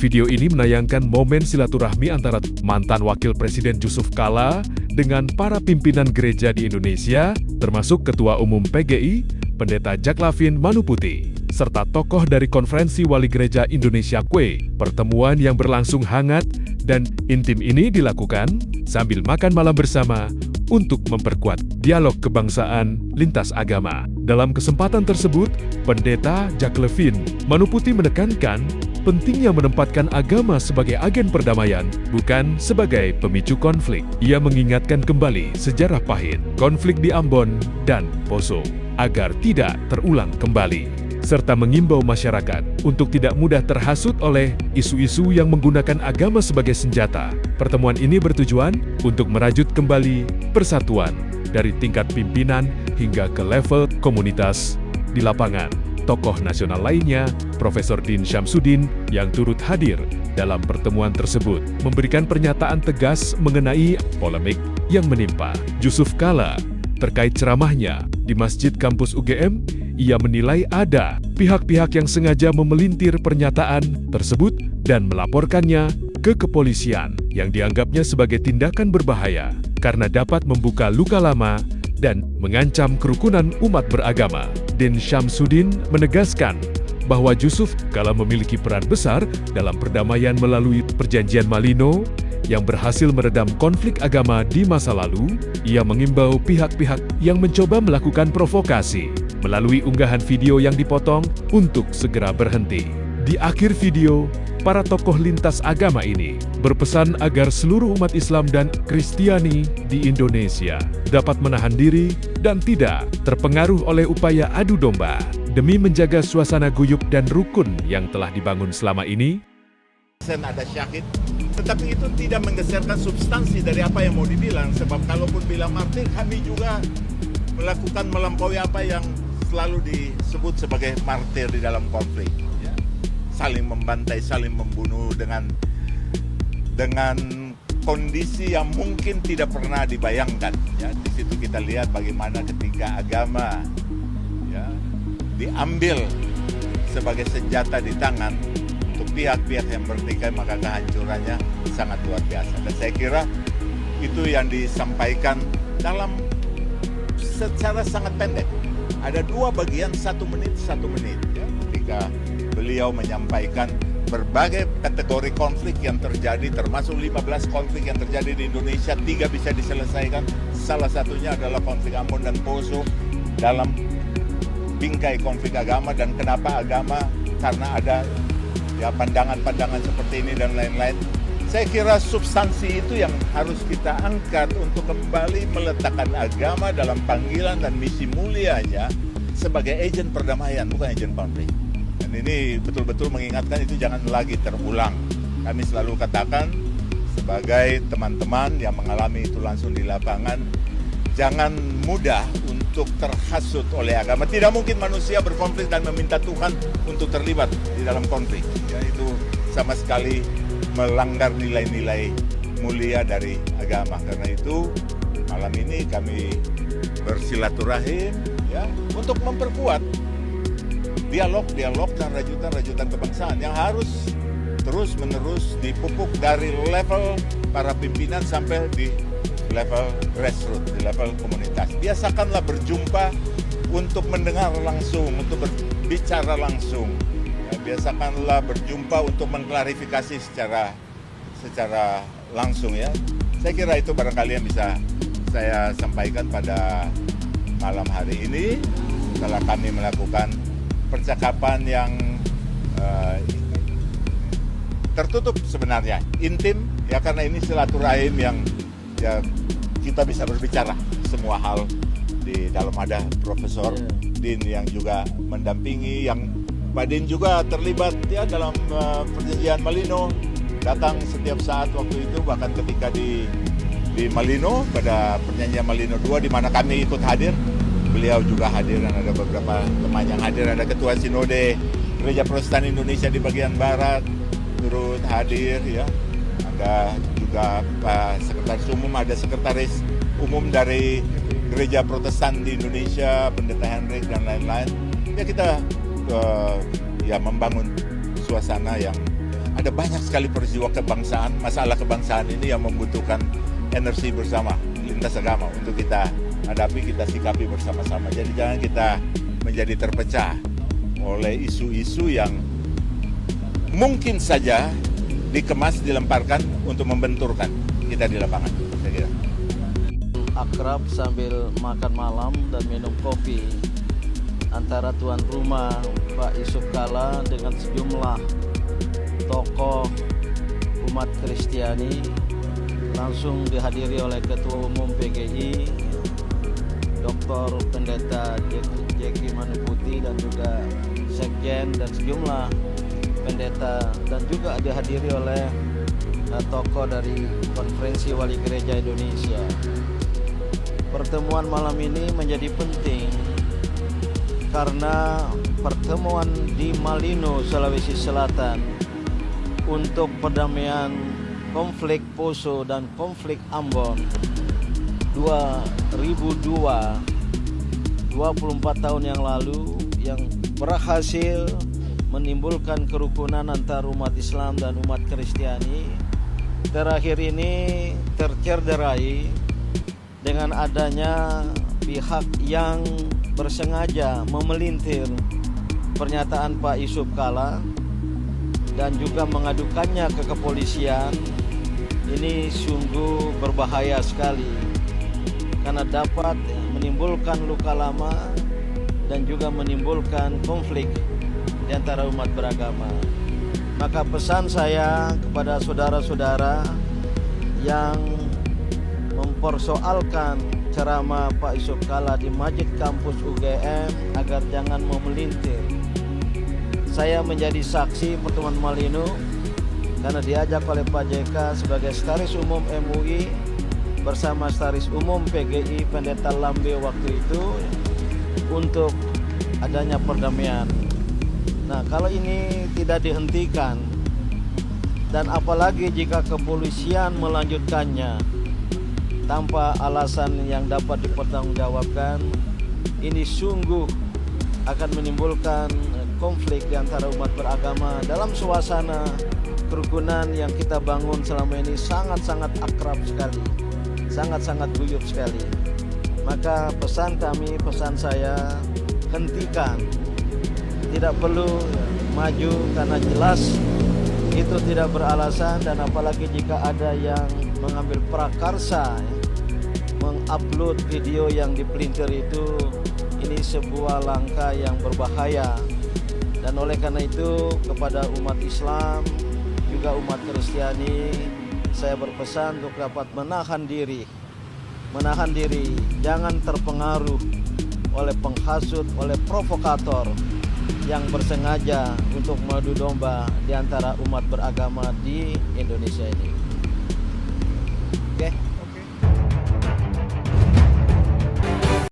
Video ini menayangkan momen silaturahmi antara mantan Wakil Presiden Yusuf Kala dengan para pimpinan gereja di Indonesia, termasuk Ketua Umum PGI, Pendeta Jack Lavin Manuputi, serta tokoh dari Konferensi Wali Gereja Indonesia KWE. Pertemuan yang berlangsung hangat dan intim ini dilakukan sambil makan malam bersama untuk memperkuat dialog kebangsaan lintas agama. Dalam kesempatan tersebut, Pendeta Jack Lavin Manuputi menekankan pentingnya menempatkan agama sebagai agen perdamaian, bukan sebagai pemicu konflik. Ia mengingatkan kembali sejarah pahit, konflik di Ambon dan Poso, agar tidak terulang kembali, serta mengimbau masyarakat untuk tidak mudah terhasut oleh isu-isu yang menggunakan agama sebagai senjata. Pertemuan ini bertujuan untuk merajut kembali persatuan dari tingkat pimpinan hingga ke level komunitas di lapangan. Tokoh nasional lainnya, Profesor Din Syamsuddin, yang turut hadir dalam pertemuan tersebut, memberikan pernyataan tegas mengenai polemik yang menimpa Yusuf Kala terkait ceramahnya di Masjid Kampus UGM. Ia menilai ada pihak-pihak yang sengaja memelintir pernyataan tersebut dan melaporkannya ke kepolisian yang dianggapnya sebagai tindakan berbahaya karena dapat membuka luka lama dan mengancam kerukunan umat beragama. Din Syamsuddin menegaskan bahwa Yusuf Kala memiliki peran besar dalam perdamaian melalui Perjanjian Malino yang berhasil meredam konflik agama di masa lalu. Ia mengimbau pihak-pihak yang mencoba melakukan provokasi melalui unggahan video yang dipotong untuk segera berhenti. Di akhir video, para tokoh lintas agama ini berpesan agar seluruh umat Islam dan Kristiani di Indonesia dapat menahan diri dan tidak terpengaruh oleh upaya adu domba demi menjaga suasana guyup dan rukun yang telah dibangun selama ini. Ada syahid, tetapi itu tidak menggeserkan substansi dari apa yang mau dibilang. Sebab kalaupun bilang martir, kami juga melakukan melampaui apa yang selalu disebut sebagai martir di dalam konflik. Saling membantai, saling membunuh dengan kondisi yang mungkin tidak pernah dibayangkan. Ya, di situ kita lihat bagaimana ketika agama diambil sebagai senjata di tangan untuk pihak-pihak yang bertikai, maka kehancurannya sangat luar biasa. Dan saya kira itu yang disampaikan dalam secara sangat pendek. Ada dua bagian, 1 menit. Ya, ketika beliau menyampaikan berbagai kategori konflik yang terjadi, termasuk 15 konflik yang terjadi di Indonesia, 3 bisa diselesaikan. Salah satunya adalah konflik Ambon dan Poso dalam bingkai konflik agama, dan kenapa agama, karena ada pandangan-pandangan seperti ini dan lain-lain. Saya kira substansi itu yang harus kita angkat untuk kembali meletakkan agama dalam panggilan dan misi mulianya sebagai agen perdamaian, bukan agen konflik. Dan ini betul-betul mengingatkan itu jangan lagi terulang. Kami selalu katakan sebagai teman-teman yang mengalami itu langsung di lapangan, jangan mudah untuk terhasut oleh agama. Tidak mungkin manusia berkonflik dan meminta Tuhan untuk terlibat di dalam konflik. Ya, itu sama sekali melanggar nilai-nilai mulia dari agama. Karena itu malam ini kami bersilaturahim ya untuk memperkuat dialog dan rajutan kebangsaan yang harus terus-menerus dipupuk dari level para pimpinan sampai di level grassroots, di level komunitas. Biasakanlah berjumpa untuk mendengar langsung, untuk berbicara langsung. Biasakanlah berjumpa untuk mengklarifikasi secara langsung ya. Saya kira itu barangkali yang bisa saya sampaikan pada malam hari ini setelah kami melakukan percakapan yang tertutup sebenarnya, intim ya, karena ini silaturahim yang ya kita bisa berbicara semua hal di dalam. Ada Profesor Din yang juga mendampingi, yang Pak Din juga terlibat ya dalam Perjanjian Malino, datang setiap saat waktu itu, bahkan ketika di Malino pada Perjanjian Malino II di mana kami ikut hadir, beliau juga hadir, dan ada beberapa teman yang hadir. Ada Ketua Sinode Gereja Protestan Indonesia di bagian barat turut hadir ya. Ada juga Pak Sekretaris Umum, ada Sekretaris Umum dari Gereja Protestan di Indonesia, Pendeta Henrik dan lain-lain. Ya kita ya membangun suasana yang ada banyak sekali peristiwa kebangsaan, masalah kebangsaan ini yang membutuhkan energi bersama, lintas agama untuk kita hadapi, kita sikapi bersama-sama. Jadi jangan kita menjadi terpecah oleh isu-isu yang mungkin saja dikemas, dilemparkan untuk membenturkan kita di lapangan. Saya kira. Akrab sambil makan malam dan minum kopi antara tuan rumah Pak Yusuf Kalla dengan sejumlah tokoh umat Kristiani, langsung dihadiri oleh Ketua Umum PGI Dr. Pendeta Jeki Manuputi dan juga Sekjen dan sejumlah pendeta, dan juga dihadiri oleh tokoh dari Konferensi Wali Gereja Indonesia. Pertemuan malam ini menjadi penting karena pertemuan di Malino, Sulawesi Selatan untuk perdamaian konflik Poso dan konflik Ambon 2002, 24 tahun yang lalu, yang berhasil menimbulkan kerukunan antara umat Islam dan umat Kristiani, terakhir ini tercederai dengan adanya pihak yang bersengaja memelintir pernyataan Pak Yusuf Kalla dan juga mengadukannya ke kepolisian. Ini sungguh berbahaya sekali karena dapat menimbulkan luka lama dan juga menimbulkan konflik di antara umat beragama. Maka pesan saya kepada saudara-saudara yang mempersoalkan ceramah Pak Yusuf Kalla di Masjid Kampus UGM agar jangan memelintir. Saya menjadi saksi pertemuan Malino karena diajak oleh Pak JK sebagai Sekretaris Umum MUI bersama Sekretaris Umum PGI Pendeta Lambe waktu itu untuk adanya perdamaian. Nah, kalau ini tidak dihentikan dan apalagi jika kepolisian melanjutkannya tanpa alasan yang dapat dipertanggungjawabkan, ini sungguh akan menimbulkan konflik di antara umat beragama dalam suasana kerukunan yang kita bangun selama ini sangat-sangat akrab sekali, sangat-sangat guyup sekali. Maka pesan kami, pesan saya, hentikan. Tidak perlu maju karena jelas itu tidak beralasan, dan apalagi jika ada yang mengambil prakarsa mengupload video yang dipelintir itu, ini sebuah langkah yang berbahaya. Dan oleh karena itu kepada umat Islam juga umat Kristiani, saya berpesan untuk dapat menahan diri, jangan terpengaruh oleh penghasut, oleh provokator yang bersengaja untuk mengadu domba di antara umat beragama di Indonesia ini. Oke.